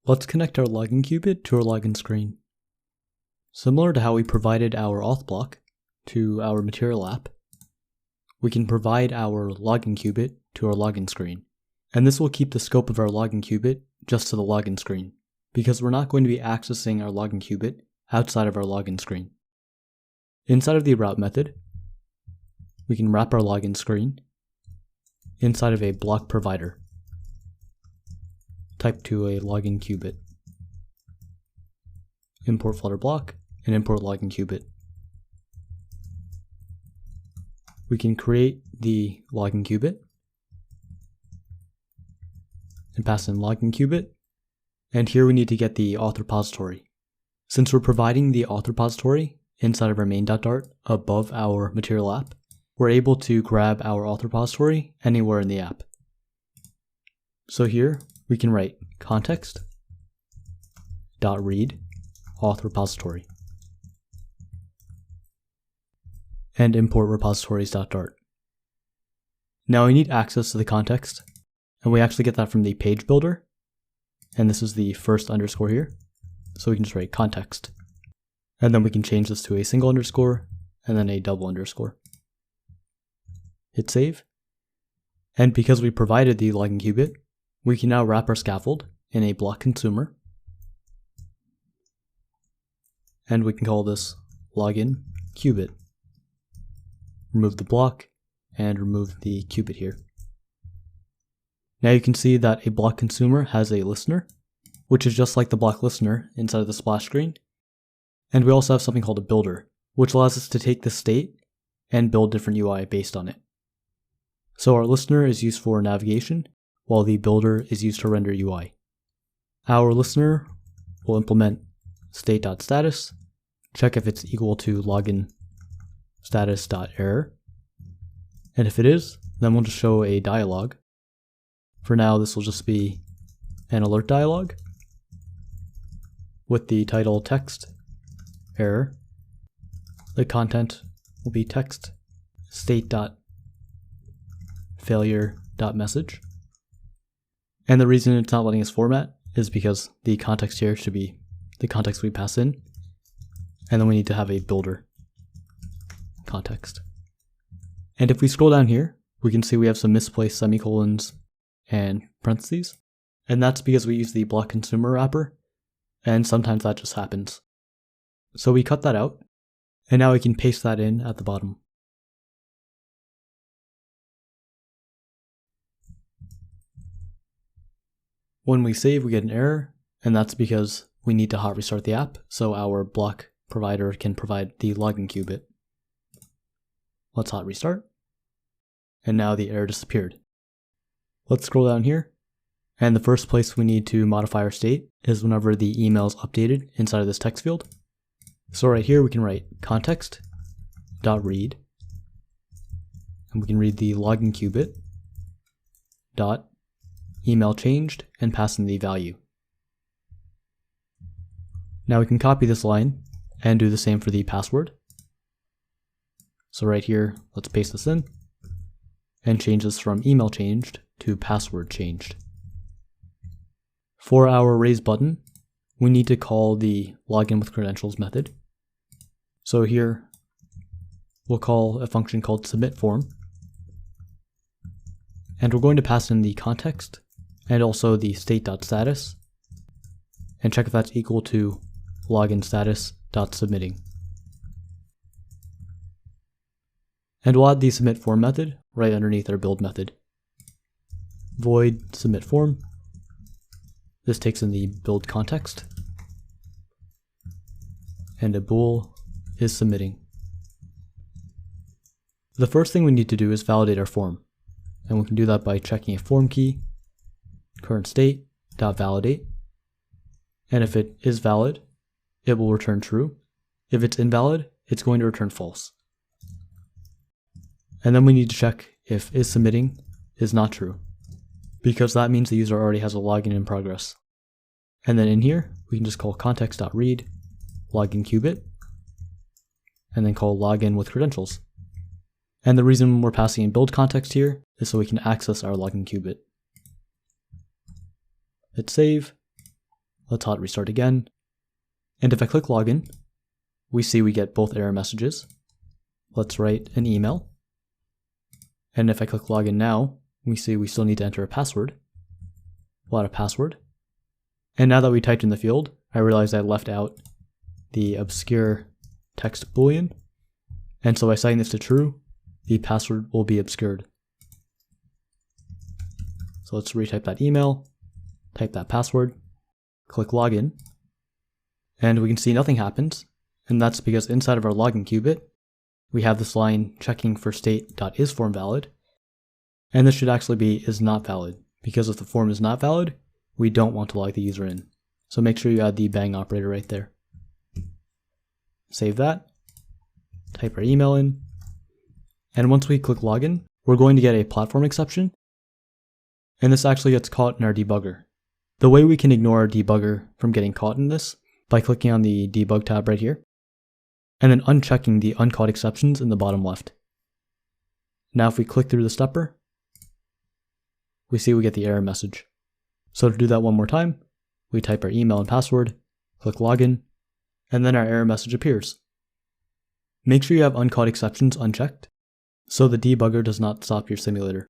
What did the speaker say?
Let's connect our login qubit to our login screen. Similar to how we provided our auth block to our material app, we can provide our login qubit to our login screen. And this will keep the scope of our login qubit just to the login screen, because we're not going to be accessing our login qubit outside of our login screen. Inside of the route method, we can wrap our login screen inside of a block provider. Type to a login qubit. Import Flutter block and import login qubit. We can create the login qubit and pass in login qubit. And here we need to get the auth repository. Since we're providing the auth repository inside of our main.dart above our material app, we're able to grab our auth repository anywhere in the app. So here we can write context.read auth repository and import repositories.dart. Now we need access to the context, and we actually get that from the page builder, and this is the first underscore here, so we can just write context, and then we can change this to a single underscore and then a double underscore. Hit save, and because we provided the login qubit, we can now wrap our scaffold in a block consumer, and we can call this login qubit. Remove the block and remove the qubit here. Now you can see that a block consumer has a listener, which is just like the block listener inside of the splash screen. And we also have something called a builder, which allows us to take the state and build different UI based on it. So our listener is used for navigation, while the builder is used to render UI. Our listener will implement state.status, check if it's equal to login status.error, and if it is, then we'll just show a dialog. For now, this will just be an alert dialog with the title text error. The content will be text state.failure.message. And the reason it's not letting us format is because the context here should be the context we pass in, and then we need to have a builder context. And if we scroll down here, we can see we have some misplaced semicolons and parentheses, and that's because we use the block consumer wrapper, and sometimes that just happens. So we cut that out, and now we can paste that in at the bottom. When we save, we get an error, and that's because we need to hot restart the app so our block provider can provide the login qubit. Let's hot restart, and now the error disappeared. Let's scroll down here, and the first place we need to modify our state is whenever the email is updated inside of this text field. So right here we can write context.read, and we can read the login qubit dot email changed and pass in the value. Now we can copy this line and do the same for the password. So right here, let's paste this in and change this from email changed to password changed. For our raise button, we need to call the login with credentials method. So here, we'll call a function called submit form, and we're going to pass in the context and also the state.status and check if that's equal to login status.submitting. And we'll add the submit form method right underneath our build method. Void submit form. This takes in the build context, and a bool is submitting. The first thing we need to do is validate our form, and we can do that by checking a form key, current state.validate, and if it is valid, it will return true. If it's invalid, it's going to return false. And then we need to check if is submitting is not true, because that means the user already has a login in progress. And then in here, we can just call context.read login qubit, and then call login with credentials. And the reason we're passing in build context here is so we can access our login qubit. Hit save. Let's hot restart again. And if I click login, we see we get both error messages. Let's write an email. And if I click login now, we see we still need to enter a password. We'll add a password. And now that we typed in the field, I realized I left out the obscure text boolean. And so by setting this to true, the password will be obscured. So let's retype that email, type that password, click login, and we can see nothing happens. And that's because inside of our login qubit, we have this line checking for state.isForm valid. And this should actually be is not valid, because if the form is not valid, we don't want to log the user in. So make sure you add the bang operator right there. Save that, type our email in, and once we click login, we're going to get a platform exception, and this actually gets caught in our debugger. The way we can ignore our debugger from getting caught in this, by clicking on the debug tab right here, and then unchecking the uncaught exceptions in the bottom left. Now if we click through the stepper, we see we get the error message. So to do that one more time, we type our email and password, click login, and then our error message appears. Make sure you have uncaught exceptions unchecked, so the debugger does not stop your simulator.